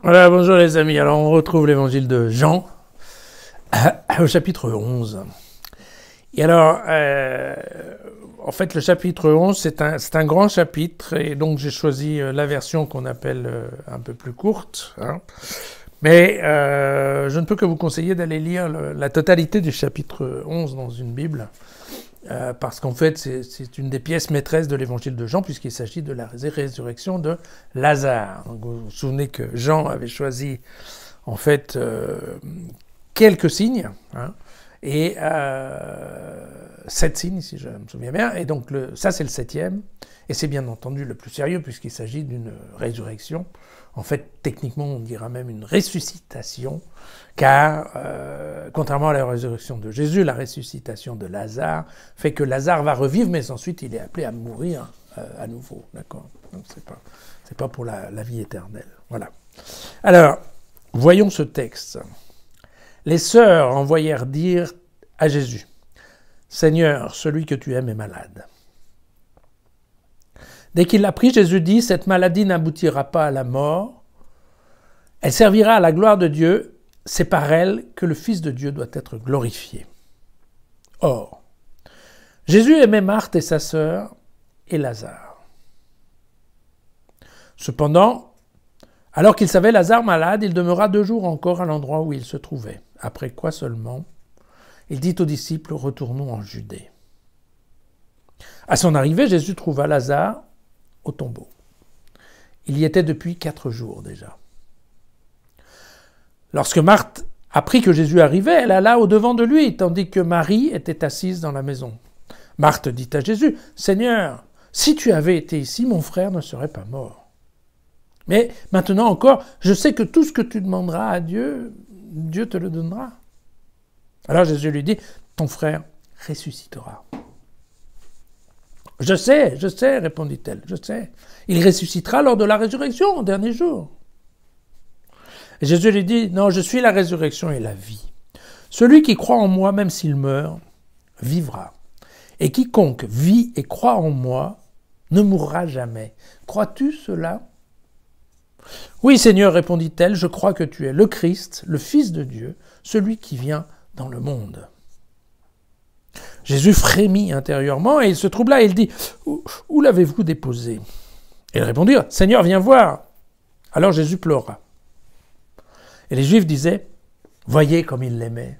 Voilà, bonjour les amis. Alors on retrouve l'évangile de Jean au chapitre 11. Et alors, en fait, le chapitre 11, c'est un grand chapitre, et donc j'ai choisi la version qu'on appelle un peu plus courte. Mais je ne peux que vous conseiller d'aller lire la totalité du chapitre 11 dans une Bible, parce qu'en fait, c'est une des pièces maîtresses de l'évangile de Jean, puisqu'il s'agit de la résurrection de Lazare. Donc, vous vous souvenez que Jean avait choisi, en fait, quelques signes, et 7 signes, si je me souviens bien, et donc ça c'est le 7e, et c'est bien entendu le plus sérieux, puisqu'il s'agit d'une résurrection. En fait, techniquement, on dira même une ressuscitation, car, contrairement à la résurrection de Jésus, la ressuscitation de Lazare fait que Lazare va revivre, mais ensuite il est appelé à mourir à nouveau, d'accord? Donc c'est pas pour la vie éternelle, voilà. Alors, voyons ce texte. Les sœurs envoyèrent dire à Jésus, « Seigneur, celui que tu aimes est malade. » Dès qu'il l'apprit, Jésus dit, « Cette maladie n'aboutira pas à la mort, elle servira à la gloire de Dieu, c'est par elle que le Fils de Dieu doit être glorifié. » Or, Jésus aimait Marthe et sa sœur et Lazare. Cependant, alors qu'il savait Lazare malade, il demeura 2 jours encore à l'endroit où il se trouvait. Après quoi seulement, il dit aux disciples, « Retournons en Judée. » À son arrivée, Jésus trouva Lazare au tombeau. Il y était depuis 4 jours déjà. Lorsque Marthe apprit que Jésus arrivait, elle alla au-devant de lui, tandis que Marie était assise dans la maison. Marthe dit à Jésus, « Seigneur, si tu avais été ici, mon frère ne serait pas mort. Mais maintenant encore, je sais que tout ce que tu demanderas à Dieu, Dieu te le donnera. » Alors Jésus lui dit, « Ton frère ressuscitera. » « Je sais, répondit-elle, je sais. Il ressuscitera lors de la résurrection, au dernier jour. » Et Jésus lui dit, « Non, je suis la résurrection et la vie. Celui qui croit en moi, même s'il meurt, vivra. Et quiconque vit et croit en moi ne mourra jamais. Crois-tu cela ?» « Oui, Seigneur, répondit-elle, je crois que tu es le Christ, le Fils de Dieu, celui qui vient dans le monde. » Jésus frémit intérieurement et il se troubla et il dit, « Où l'avez-vous déposé ?» Ils répondirent, « Seigneur, viens voir. » Alors Jésus pleura. Et les Juifs disaient, « Voyez comme il l'aimait. »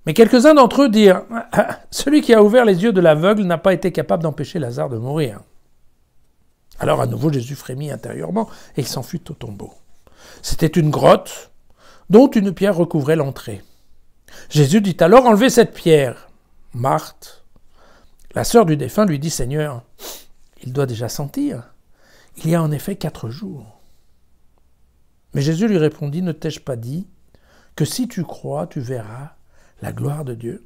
Mais quelques-uns d'entre eux dirent, « Celui qui a ouvert les yeux de l'aveugle n'a pas été capable d'empêcher Lazare de mourir. » Alors à nouveau Jésus frémit intérieurement et il s'enfuit au tombeau. C'était une grotte dont une pierre recouvrait l'entrée. Jésus dit alors, « Enlevez cette pierre. » Marthe, la sœur du défunt, lui dit, « Seigneur, il doit déjà sentir. Il y a en effet 4 jours. » Mais Jésus lui répondit, « Ne t'ai-je pas dit que si tu crois, tu verras la gloire de Dieu ?»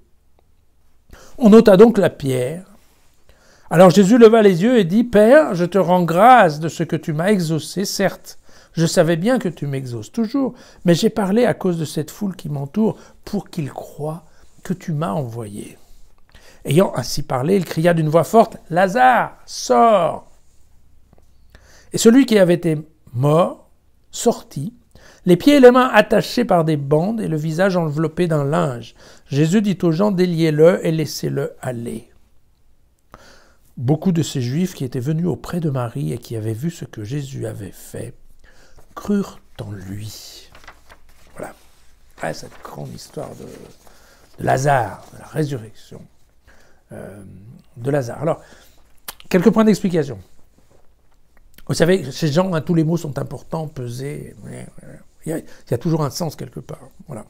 On ôta donc la pierre. Alors Jésus leva les yeux et dit, « Père, je te rends grâce de ce que tu m'as exaucé, certes. Je savais bien que tu m'exauces toujours, mais j'ai parlé à cause de cette foule qui m'entoure pour qu'ils croient que tu m'as envoyé. » Ayant ainsi parlé, il cria d'une voix forte, « Lazare, sors !» Et celui qui avait été mort sortit, les pieds et les mains attachés par des bandes et le visage enveloppé d'un linge. Jésus dit aux gens, « Déliez-le et laissez-le aller. » Beaucoup de ces Juifs qui étaient venus auprès de Marie et qui avaient vu ce que Jésus avait fait, crurent en lui. Voilà. Cette grande histoire de Lazare, de la résurrection de Lazare. Alors, quelques points d'explication. Vous savez, chez Jean, tous les mots sont importants, pesés. Il y a toujours un sens quelque part. Voilà.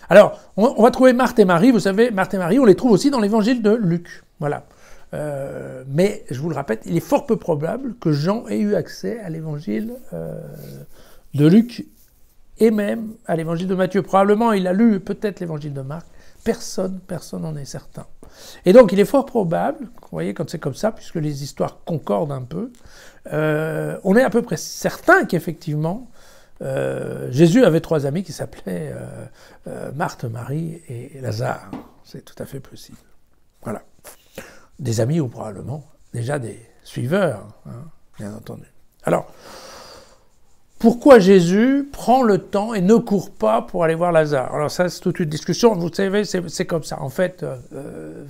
Alors, on va trouver Marthe et Marie. Vous savez, Marthe et Marie, on les trouve aussi dans l'évangile de Luc. Voilà. Mais, je vous le répète, il est fort peu probable que Jean ait eu accès à l'évangile de Luc et même à l'évangile de Matthieu. Probablement, il a lu peut-être l'évangile de Marc. Personne n'en est certain. Et donc, il est fort probable, vous voyez, quand c'est comme ça, puisque les histoires concordent un peu, on est à peu près certain qu'effectivement, Jésus avait 3 amis qui s'appelaient Marthe, Marie et Lazare. C'est tout à fait possible. Voilà. Des amis ou probablement déjà des suiveurs, bien entendu. Alors, pourquoi Jésus prend le temps et ne court pas pour aller voir Lazare? Alors ça, c'est toute une discussion. Vous savez, c'est comme ça. En fait,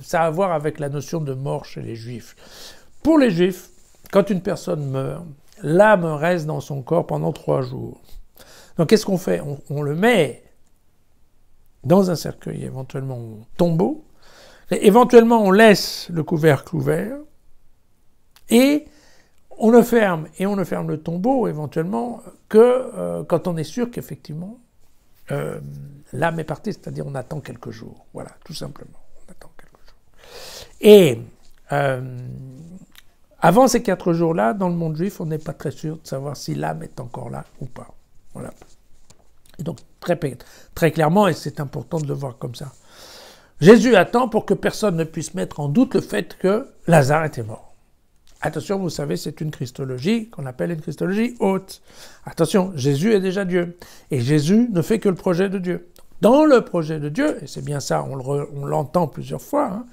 ça a à voir avec la notion de mort chez les Juifs. Pour les Juifs, quand une personne meurt, l'âme reste dans son corps pendant 3 jours. Donc qu'est-ce qu'on fait? On le met dans un cercueil, éventuellement au tombeau. Et éventuellement, on laisse le couvercle ouvert. Et on ne ferme le tombeau éventuellement que quand on est sûr qu'effectivement l'âme est partie, c'est-à-dire on attend quelques jours. Voilà, tout simplement, on attend quelques jours. Et avant ces 4 jours-là, dans le monde juif, on n'est pas très sûr de savoir si l'âme est encore là ou pas. Voilà. Et donc très clairement, et c'est important de le voir comme ça, Jésus attend pour que personne ne puisse mettre en doute le fait que Lazare était mort. Attention, vous savez, c'est une christologie qu'on appelle une christologie haute. Attention, Jésus est déjà Dieu. Et Jésus ne fait que le projet de Dieu. Dans le projet de Dieu, et c'est bien ça, on l'entend plusieurs fois,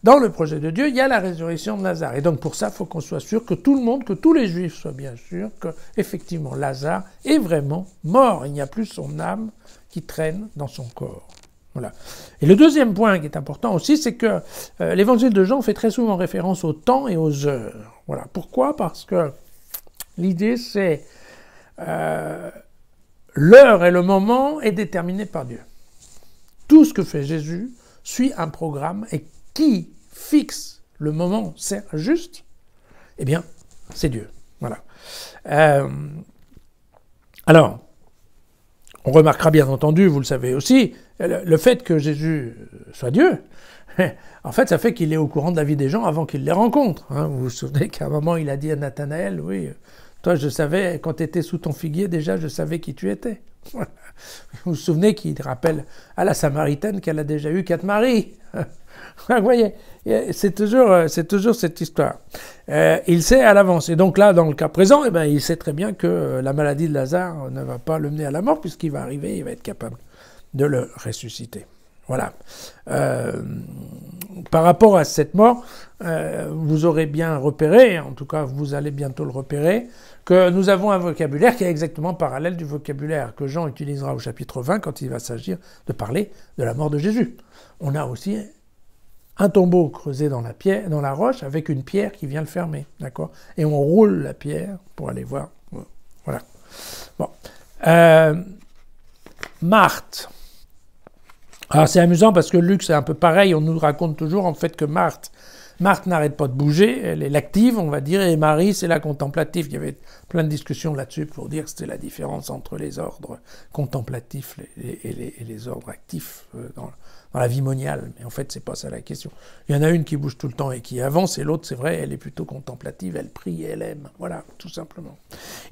dans le projet de Dieu, il y a la résurrection de Lazare. Et donc pour ça, il faut qu'on soit sûr que tout le monde, que tous les Juifs soient bien sûrs qu'effectivement Lazare est vraiment mort. Il n'y a plus son âme qui traîne dans son corps. Voilà. Et le deuxième point qui est important aussi, c'est que l'évangile de Jean fait très souvent référence au temps et aux heures. Voilà. Pourquoi? Parce que l'idée, c'est l'heure et le moment est déterminé par Dieu. Tout ce que fait Jésus suit un programme, et qui fixe le moment juste, eh bien, c'est Dieu. Voilà. Alors, on remarquera bien entendu, vous le savez aussi, le fait que Jésus soit Dieu, en fait, ça fait qu'il est au courant de la vie des gens avant qu'il les rencontre. Vous vous souvenez qu'à un moment, il a dit à Nathanaël, oui, toi, je savais, quand tu étais sous ton figuier, déjà, je savais qui tu étais. Vous vous souvenez qu'il rappelle à la Samaritaine qu'elle a déjà eu 4 maris. Vous voyez, c'est toujours cette histoire. Il sait à l'avance. Et donc là, dans le cas présent, il sait très bien que la maladie de Lazare ne va pas le mener à la mort, puisqu'il va arriver, il va être capable de le ressusciter. Voilà. Par rapport à cette mort, vous aurez bien repéré, en tout cas vous allez bientôt le repérer, que nous avons un vocabulaire qui est exactement parallèle du vocabulaire que Jean utilisera au chapitre 20 quand il va s'agir de parler de la mort de Jésus. On a aussi un tombeau creusé dans la roche avec une pierre qui vient le fermer, d'accord? Et on roule la pierre pour aller voir. Voilà. Bon. Marthe. Alors c'est amusant parce que Luc c'est un peu pareil, on nous raconte toujours en fait que Marthe n'arrête pas de bouger, elle est l'active on va dire, et Marie c'est la contemplative. Il y avait plein de discussions là-dessus pour dire que c'était la différence entre les ordres contemplatifs et les ordres actifs dans la vie moniale, mais en fait c'est pas ça la question. Il y en a une qui bouge tout le temps et qui avance, et l'autre c'est vrai, elle est plutôt contemplative, elle prie et elle aime, voilà, tout simplement.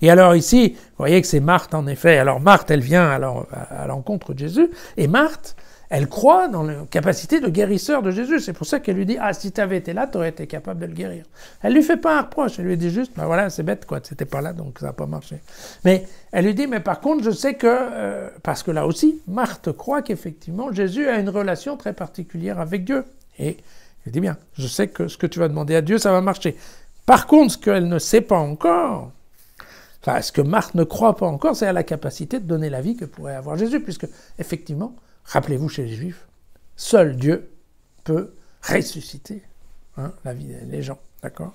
Et alors ici, vous voyez que c'est Marthe en effet. Alors Marthe elle vient alors à l'encontre de Jésus, et Marthe elle croit dans la capacité de guérisseur de Jésus. C'est pour ça qu'elle lui dit « Ah, si tu avais été là, tu aurais été capable de le guérir. » Elle lui fait pas un reproche. Elle lui dit juste « Ben voilà, c'est bête, quoi. C'était pas là, donc ça n'a pas marché. » Mais elle lui dit « Mais par contre, je sais que... parce que là aussi, Marthe croit qu'effectivement, Jésus a une relation très particulière avec Dieu. » Et elle dit « Bien, je sais que ce que tu vas demander à Dieu, ça va marcher. » Par contre, ce qu'elle ne sait pas encore... Enfin, ce que Marthe ne croit pas encore, c'est à la capacité de donner la vie que pourrait avoir Jésus, puisque, effectivement... Rappelez-vous, chez les Juifs, seul Dieu peut ressusciter la vie des gens, d'accord ?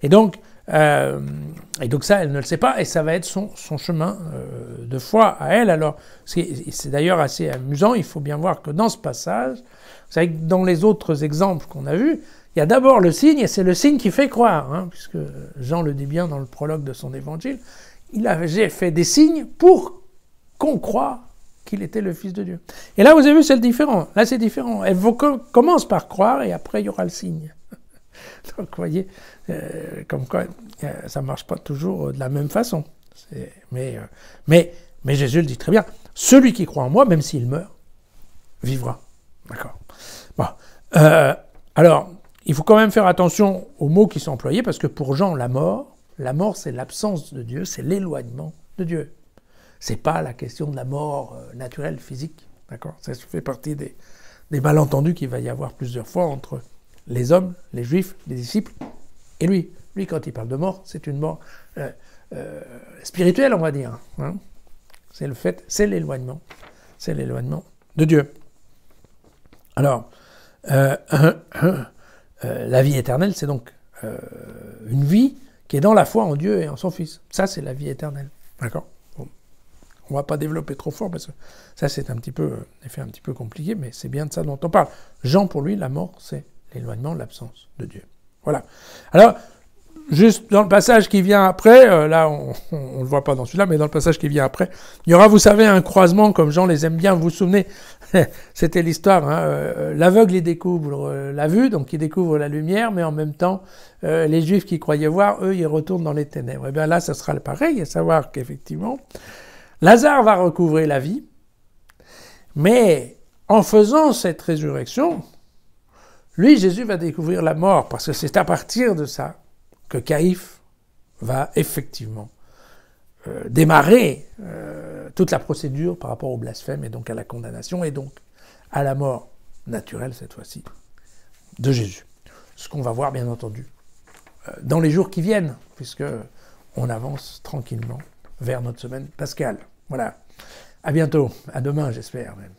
Et donc ça, elle ne le sait pas, et ça va être son chemin de foi à elle. Alors, c'est d'ailleurs assez amusant, il faut bien voir que dans ce passage, vous savez que dans les autres exemples qu'on a vus, il y a d'abord le signe, et c'est le signe qui fait croire, puisque Jean le dit bien dans le prologue de son évangile, j'ai fait des signes pour qu'on croie qu'il était le Fils de Dieu. Et là, vous avez vu, c'est différent. Là, c'est différent. Elle commence par croire et après, il y aura le signe. Donc, vous voyez, comme quoi, ça ne marche pas toujours de la même façon. Mais Jésus le dit très bien. Celui qui croit en moi, même s'il meurt, vivra. D'accord. Bon. Alors, il faut quand même faire attention aux mots qui sont employés, parce que pour Jean, la mort, c'est l'absence de Dieu, c'est l'éloignement de Dieu. C'est pas la question de la mort naturelle, physique, d'accord ? Ça fait partie des malentendus qu'il va y avoir plusieurs fois entre les hommes, les juifs, les disciples, et lui. Lui, quand il parle de mort, c'est une mort spirituel, on va dire. Hein. C'est l'éloignement de Dieu. Alors, la vie éternelle, c'est donc une vie qui est dans la foi en Dieu et en son Fils. Ça, c'est la vie éternelle. D'accord ? Bon. On ne va pas développer trop fort parce que ça, c'est un effet un petit peu compliqué, mais c'est bien de ça dont on parle. Jean, pour lui, la mort, c'est l'éloignement, l'absence de Dieu. Voilà. Alors, juste dans le passage qui vient après, là, on ne le voit pas dans celui-là, mais dans le passage qui vient après, il y aura, vous savez, un croisement, comme Jean les aime bien, vous vous souvenez, c'était l'histoire, hein, l'aveugle, il découvre la vue, donc il découvre la lumière, mais en même temps, les Juifs qui croyaient voir, eux, ils retournent dans les ténèbres. Et bien là, ça sera pareil, à savoir qu'effectivement, Lazare va recouvrer la vie, mais en faisant cette résurrection, lui, Jésus va découvrir la mort, parce que c'est à partir de ça que Caïphe va effectivement démarrer toute la procédure par rapport au blasphème et donc à la condamnation et donc à la mort naturelle, cette fois-ci, de Jésus. Ce qu'on va voir, bien entendu, dans les jours qui viennent, puisque on avance tranquillement vers notre semaine pascale. Voilà. À bientôt. À demain, j'espère même.